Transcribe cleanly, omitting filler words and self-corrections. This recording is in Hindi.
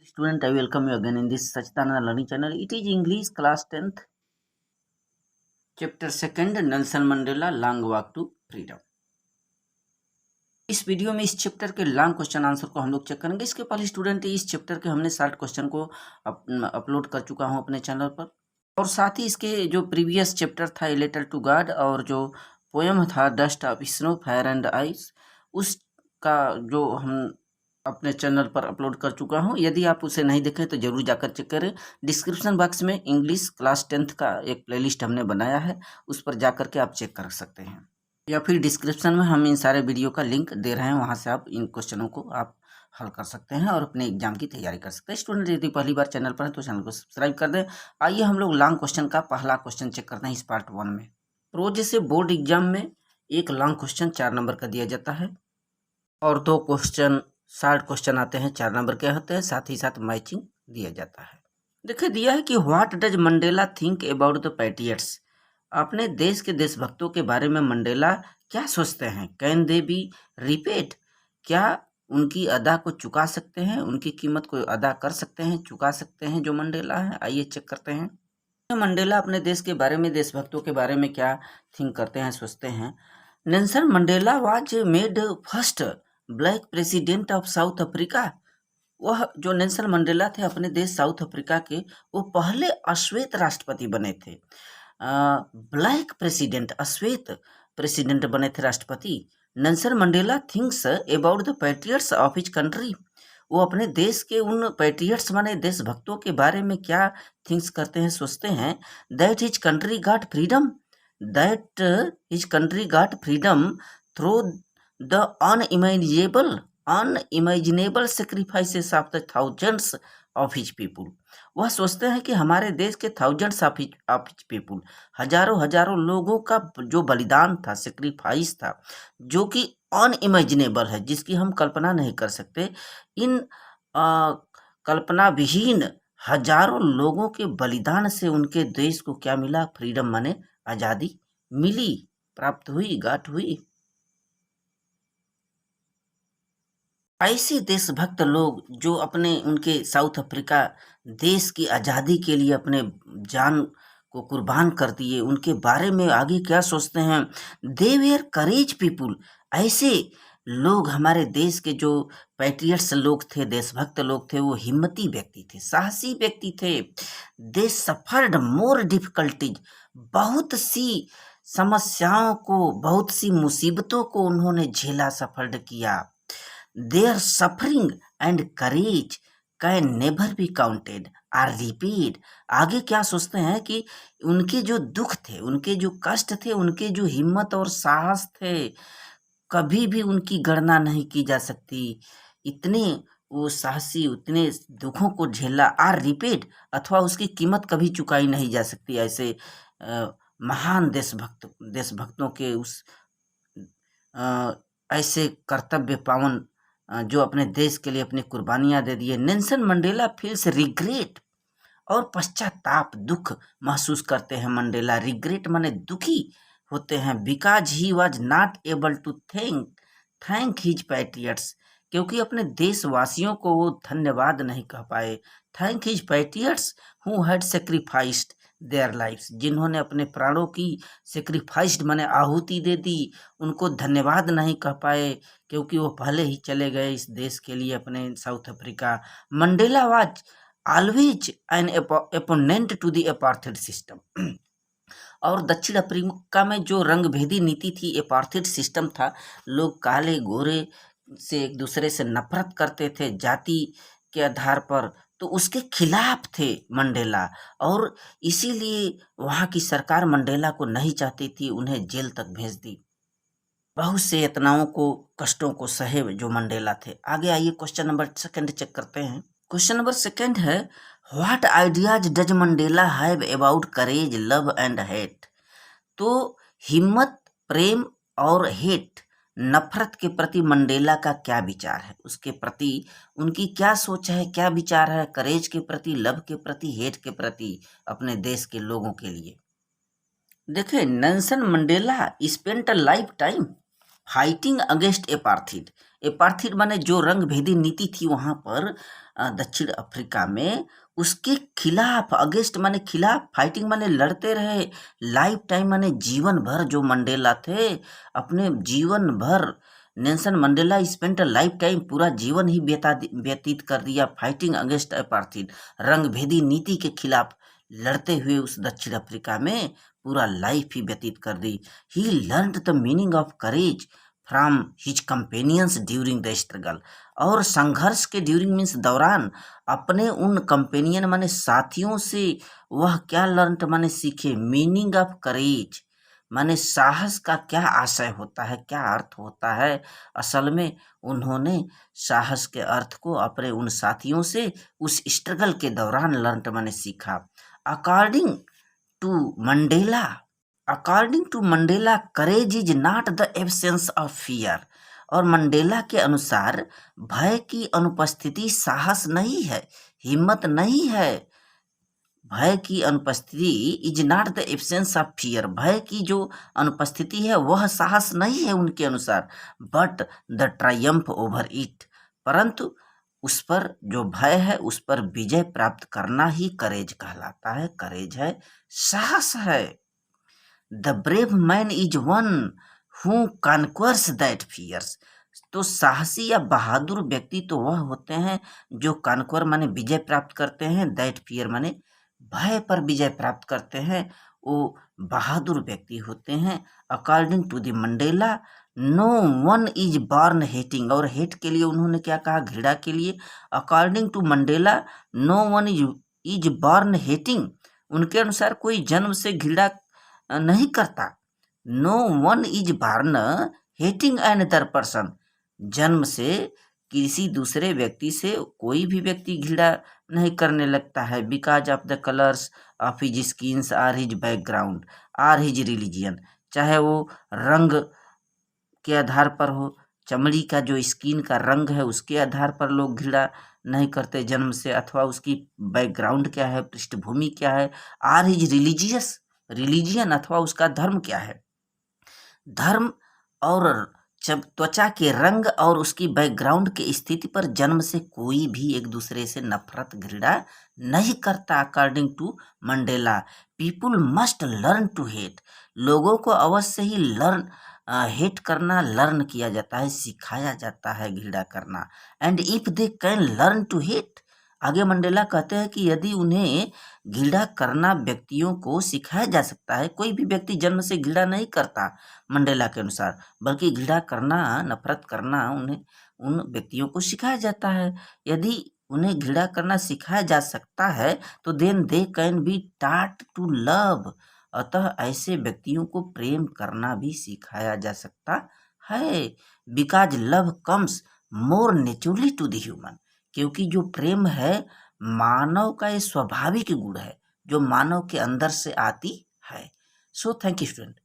Student, I welcome you again in this Sachitana Learning Channel. It is English class 10th, chapter 2nd, Nelson Mandela Long Walk to Freedom. इस वीडियो में इस चैप्टर के लॉन्ग क्वेश्चन आंसर को हम लोग चेक करेंगे। इसके पहले स्टूडेंट इस चैप्टर के हमने 60 क्वेश्चन को अपलोड कर चुका हूं अपने चैनल पर, और साथ ही इसके जो प्रीवियस चैप्टर था ए लेटर टू गॉड और जो पोएम था dust of snow fire and ice, उसका जो हम अपने चैनल पर अपलोड कर चुका हूं। यदि आप उसे नहीं देखें तो जरूर जाकर चेक करें। डिस्क्रिप्शन बॉक्स में इंग्लिश क्लास 10th का एक प्लेलिस्ट हमने बनाया है, उस पर जाकर के आप चेक कर सकते हैं, या फिर डिस्क्रिप्शन में हम इन सारे वीडियो का लिंक दे रहे हैं, वहां से आप इन क्वेश्चनों को आप हल कर सकते हैं और अपने एग्जाम की तैयारी कर सकते हैं। स्टूडेंट यदि पहली बार चैनल पर है तो चैनल को सब्सक्राइब कर दें। आइए हम लोग लॉन्ग क्वेश्चन का पहला क्वेश्चन चेक करते हैं इस पार्ट 1 में। रोज जैसे बोर्ड एग्जाम में एक लॉन्ग क्वेश्चन 4 नंबर का दिया जाता है और 2 क्वेश्चन शॉर्ट क्वेश्चन आते हैं 4 नंबर के होते हैं, साथ ही साथ मैचिंग दिया जाता है। देखिए दिया है कि what does Mandela think about the patriots. अपने देश के देशभक्तों के बारे में मंडेला क्या सोचते हैं। कैन दे बी रिपेड, क्या उनकी अदा को चुका सकते हैं, उनकी कीमत को अदा कर सकते हैं, चुका सकते हैं जो मंडेला है। आइए चेक करते हैं मंडेला अपने देश के बारे में, देशभक्तों के बारे में क्या थिंक करते हैं, सोचते हैं। Nelson Mandela was made first black president of south Africa. वह जो नेल्सन मंडेला थे अपने देश साउथ अफ्रीका के, वो पहले अश्वेत राष्ट्रपति बने थे। ब्लैक प्रेसिडेंट, अश्वेत प्रेसिडेंट बने थे राष्ट्रपति। Nelson Mandela thinks about the patriots of his country. वो अपने देश के उन पैट्रियट्स माने देशभक्तों के बारे में क्या थिंक्स करते हैं, सोचते हैं। That his country got freedom, that his country got freedom through the unimaginable sacrifices of the thousands of his people। वह सोचते हैं कि हमारे देश के thousands of his people, हजारों लोगों का जो बलिदान था, सेक्रीफाइस था, जो कि अनइमेजिनेबल है, जिसकी हम कल्पना नहीं कर सकते। इन कल्पना विहीन हजारों लोगों के बलिदान से उनके देश को क्या मिला, फ्रीडम माने आज़ादी मिली, प्राप्त हुई, गांठ हुई। ऐसे देशभक्त लोग जो अपने उनके साउथ अफ्रीका देश की आज़ादी के लिए अपने जान को कुर्बान कर दिए, उनके बारे में आगे क्या सोचते हैं। दे वेयर करेज पीपुल, ऐसे लोग हमारे देश के जो पैट्रियट्स लोग थे, देशभक्त लोग थे, वो हिम्मती व्यक्ति थे, साहसी व्यक्ति थे। दे सफर्ड मोर डिफिकल्टीज, बहुत सी समस्याओं को, बहुत सी मुसीबतों को उन्होंने झेला, सफर्ड किया। Their suffering and courage can never be counted or repaid। आगे क्या सोचते हैं कि उनके जो दुख थे, उनके जो कष्ट थे, उनके जो हिम्मत और साहस थे, कभी भी उनकी गणना नहीं की जा सकती। इतने वो साहसी, उतने दुखों को झेला, आर रिपेड अथवा उसकी कीमत कभी चुकाई नहीं जा सकती। ऐसे महान देशभक्तों के उस ऐसे कर्तव्य पावन जो अपने देश के लिए अपनी कुर्बानियां दे दिए। नेल्सन मंडेला फील्स रिग्रेट, और पश्चाताप, दुख महसूस करते हैं मंडेला। रिग्रेट माने दुखी होते हैं। Because he was not able to thank his patriots, क्योंकि अपने देशवासियों को वो धन्यवाद नहीं कह पाए। Thank his patriots who had sacrificed their lives, जिन्होंने अपने प्राणों की सेक्रीफाइस्ड माने आहुति दे दी, उनको धन्यवाद नहीं कह पाए क्योंकि वो पहले ही चले गए इस देश के लिए, अपने South Africa. Mandela was always an opponent to the apartheid system. और दक्षिण अफ्रीका में जो रंगभेदी नीति थी, अपार्थाइड सिस्टम था, लोग काले गोरे से एक दूसरे से नफरत करते थे जाति के आधार पर, तो उसके खिलाफ थे मंडेला। और इसीलिए वहाँ की सरकार मंडेला को नहीं चाहती थी, उन्हें जेल तक भेज दी। बहुत से यातनाओं को, कष्टों को सहे जो मंडेला थे। आगे आइए क्वेश्चन नंबर 2 चेक करते हैं। क्वेश्चन नंबर 2 है what ideas does Mandela have about courage, love and hate. तो हिम्मत, प्रेम और हेट, नफरत के प्रति मंडेला का क्या विचार है, उसके प्रति उनकी क्या सोच है, क्या विचार है। करेज के प्रति, लव के प्रति, हेट के प्रति, अपने देश के लोगों के लिए। देखिए Nelson Mandela spent a life time fighting against apartheid. Apartheid माने जो रंग भेदी नीति थी वहाँ पर, दक्षिण अफ्रीका में उसके खिलाफ अगेंस्ट माने खिलाफ फाइटिंग माने लड़ते रहे लाइफ टाइम माने जीवन भर। जो मंडेला थे अपने जीवन भर Nelson Mandela spent life time पूरा जीवन ही व्यतीत कर दिया फाइटिंग अगेंस्ट अपार्थाइड रंगभेदी नीति के खिलाफ लड़ते हुए उस दक्षिण अफ्रीका में पूरा लाइफ ही व्यतीत कर दी। He learn the meaning of courage from his companions during the struggle. और संघर्ष के ड्यूरिंग मीन्स दौरान अपने उन कंपेनियन माने साथियों से वह क्या लर्न माने सीखे। मीनिंग ऑफ करेज माने साहस का क्या आशय होता है, क्या अर्थ होता है। असल में उन्होंने साहस के अर्थ को अपने उन साथियों से उस स्ट्रगल के दौरान लर्न माने सीखा। According to Mandela courage is not the absence of fear. और मंडेला के अनुसार भय की अनुपस्थिति साहस नहीं है, हिम्मत नहीं है। भय की अनुपस्थिति is not the absence of fear. भय की जो अनुपस्थिति है वह साहस नहीं है उनके अनुसार, but the Triumph over it. परंतु उस पर जो भय है उस पर विजय प्राप्त करना ही करेज कहलाता है, करेज है, साहस है। The brave man is one who conquers that fears. तो साहसी या बहादुर व्यक्ति तो वह होते हैं जो कॉन्क्वर माने विजय प्राप्त करते हैं, दैट फियर माने भय पर विजय प्राप्त करते हैं, वो बहादुर व्यक्ति होते हैं। According to the Mandela no one is born hating. और हेट के लिए उन्होंने क्या कहा, घृणा के लिए। According to Mandela no one is born hating. उनके अनुसार कोई जन्म से घृणा नहीं करता। No one is born hating another person. जन्म से किसी दूसरे व्यक्ति से कोई भी व्यक्ति घृणा नहीं करने लगता है। Because of the colours of his skins are his background are his religion. चाहे वो रंग के आधार पर हो, चमड़ी का जो स्किन का रंग है उसके आधार पर लोग घृणा नहीं करते जन्म से, अथवा उसकी बैकग्राउंड क्या है, पृष्ठभूमि क्या है, आर हिज रिलीजियन अथवा उसका धर्म क्या है। धर्म और जब त्वचा के रंग और उसकी बैकग्राउंड की स्थिति पर जन्म से कोई भी एक दूसरे से नफरत घृणा नहीं करता। According to Mandela people must learn to hate. लोगों को अवश्य ही हेट करना लर्न किया जाता है, सिखाया जाता है घृणा करना। And if they can learn to hate, आगे मंडेला कहते हैं कि यदि उन्हें घृणा करना व्यक्तियों को सिखाया जा सकता है। कोई भी व्यक्ति जन्म से घृणा नहीं करता मंडेला के अनुसार, बल्कि घृणा करना, नफरत करना उन्हें उन व्यक्तियों को सिखाया जाता है। यदि उन्हें घृणा करना सिखाया जा सकता है तो then they can be taught to love. अतः ऐसे व्यक्तियों को प्रेम करना भी सिखाया जा सकता है। Because love comes more naturally to the human. क्योंकि जो प्रेम है मानव का ये स्वाभाविक गुण है जो मानव के अंदर से आती है। So thank you student.